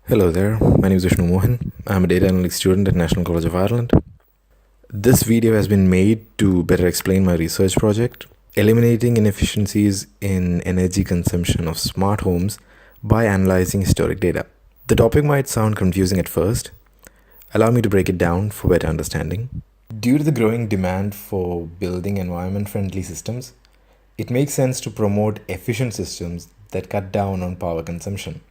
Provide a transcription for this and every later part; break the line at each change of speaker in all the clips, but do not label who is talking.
Hello there, my name is Vishnu Mohan. I'm a data analytics student at National College of Ireland. This video has been made to better explain my research project, eliminating inefficiencies in energy consumption of smart homes by analyzing historic data. The topic might sound confusing at first. Allow me to break it down for better understanding. Due to the growing demand for building environment-friendly systems, it makes sense to promote efficient systems that cut down on power consumption.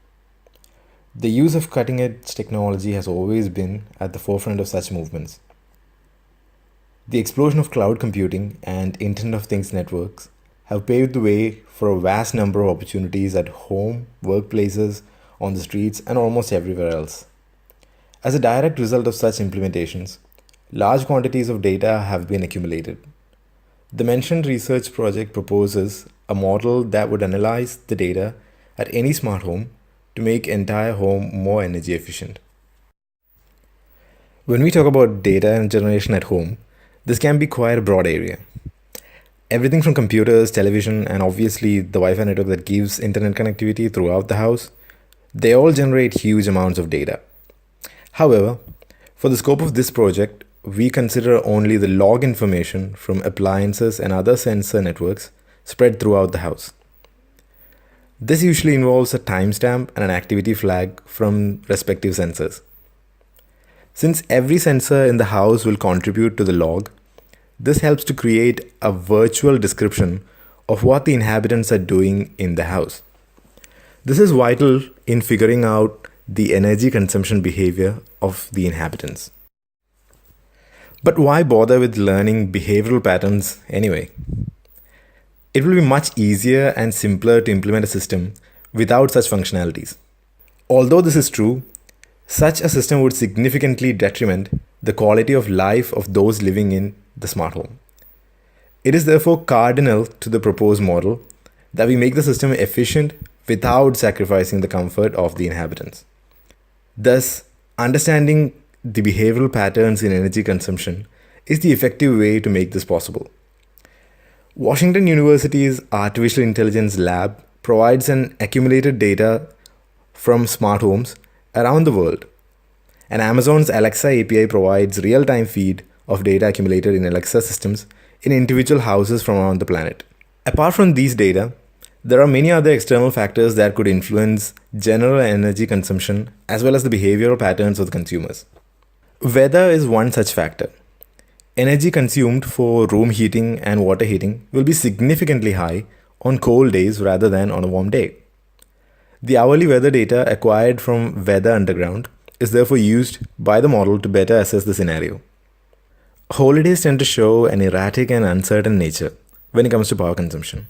The use of cutting-edge technology has always been at the forefront of such movements. The explosion of cloud computing and Internet of Things networks have paved the way for a vast number of opportunities at home, workplaces, on the streets, and almost everywhere else. As a direct result of such implementations, large quantities of data have been accumulated. The mentioned research project proposes a model that would analyze the data at any smart home to make entire home more energy efficient. When we talk about data generation at home, this can be quite a broad area. Everything from computers, television, and obviously the Wi-Fi network that gives internet connectivity throughout the house, they all generate huge amounts of data. However, for the scope of this project, we consider only the log information from appliances and other sensor networks spread throughout the house. This usually involves a timestamp and an activity flag from respective sensors. Since every sensor in the house will contribute to the log, this helps to create a virtual description of what the inhabitants are doing in the house. This is vital in figuring out the energy consumption behavior of the inhabitants. But why bother with learning behavioral patterns anyway? It will be much easier and simpler to implement a system without such functionalities. Although this is true, such a system would significantly detriment the quality of life of those living in the smart home. It is therefore cardinal to the proposed model that we make the system efficient without sacrificing the comfort of the inhabitants. Thus, understanding the behavioral patterns in energy consumption is the effective way to make this possible. Washington University's Artificial Intelligence Lab provides an accumulated data from smart homes around the world, and Amazon's Alexa API provides real-time feed of data accumulated in Alexa systems in individual houses from around the planet. Apart from these data, there are many other external factors that could influence general energy consumption as well as the behavioral patterns of the consumers. Weather is one such factor. Energy consumed for room heating and water heating will be significantly high on cold days rather than on a warm day. The hourly weather data acquired from Weather Underground is therefore used by the model to better assess the scenario. Holidays tend to show an erratic and uncertain nature when it comes to power consumption.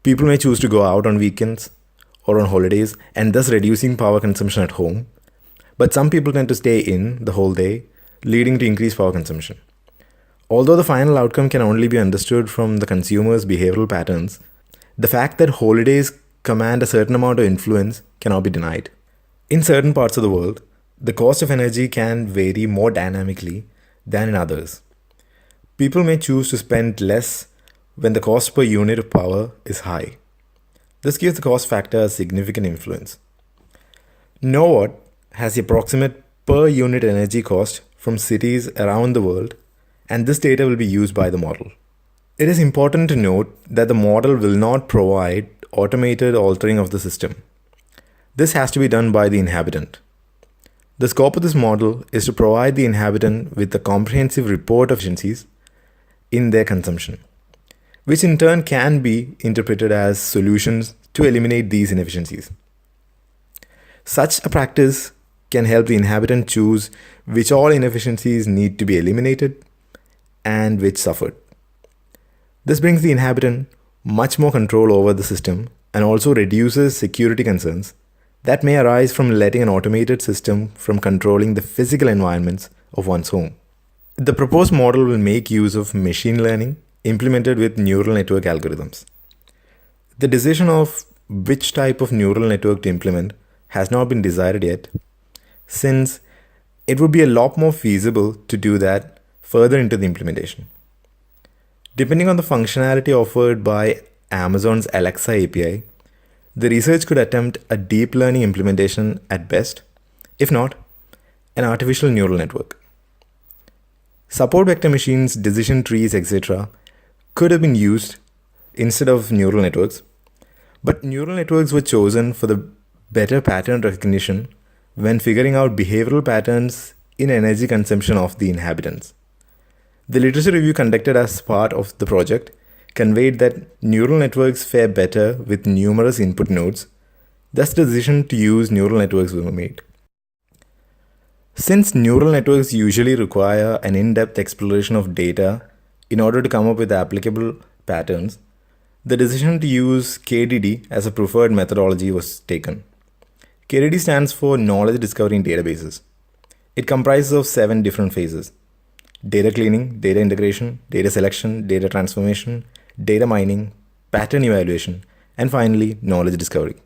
People may choose to go out on weekends or on holidays and thus reducing power consumption at home, but some people tend to stay in the whole day, leading to increased power consumption. Although the final outcome can only be understood from the consumer's behavioral patterns, the fact that holidays command a certain amount of influence cannot be denied. In certain parts of the world, the cost of energy can vary more dynamically than in others. People may choose to spend less when the cost per unit of power is high. This gives the cost factor a significant influence. Knowhat has the approximate per unit energy cost from cities around the world, and this data will be used by the model. It is important to note that the model will not provide automated altering of the system. This has to be done by the inhabitant. The scope of this model is to provide the inhabitant with a comprehensive report of efficiencies in their consumption, which in turn can be interpreted as solutions to eliminate these inefficiencies. Such a practice can help the inhabitant choose which all inefficiencies need to be eliminated and which suffered. This brings the inhabitant much more control over the system and also reduces security concerns that may arise from letting an automated system from controlling the physical environments of one's home. The proposed model will make use of machine learning implemented with neural network algorithms. The decision of which type of neural network to implement has not been decided yet, since it would be a lot more feasible to do that further into the implementation. Depending on the functionality offered by Amazon's Alexa API, The research could attempt a deep learning implementation at best, if not, an artificial neural network. Support vector machines, decision trees, etc. could have been used instead of neural networks, but neural networks were chosen for the better pattern recognition when figuring out behavioral patterns in energy consumption of the inhabitants. The literature review conducted as part of the project conveyed that neural networks fare better with numerous input nodes, thus the decision to use neural networks was made. Since neural networks usually require an in-depth exploration of data in order to come up with applicable patterns, the decision to use KDD as a preferred methodology was taken. KDD stands for Knowledge Discovery in Databases. It comprises of 7 different phases: data cleaning, data integration, data selection, data transformation, data mining, pattern evaluation, and finally, knowledge discovery.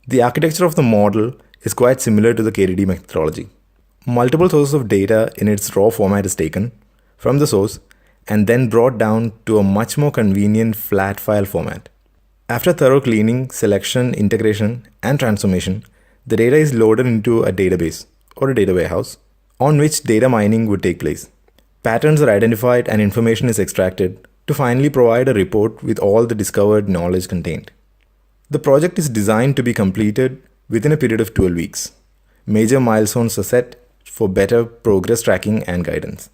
The architecture of the model is quite similar to the KDD methodology. Multiple sources of data in its raw format is taken from the source and then brought down to a much more convenient flat file format. After thorough cleaning, selection, integration, and transformation, the data is loaded into a database or a data warehouse on which data mining would take place. Patterns are identified and information is extracted to finally provide a report with all the discovered knowledge contained. The project is designed to be completed within a period of 12 weeks. Major milestones are set for better progress tracking and guidance.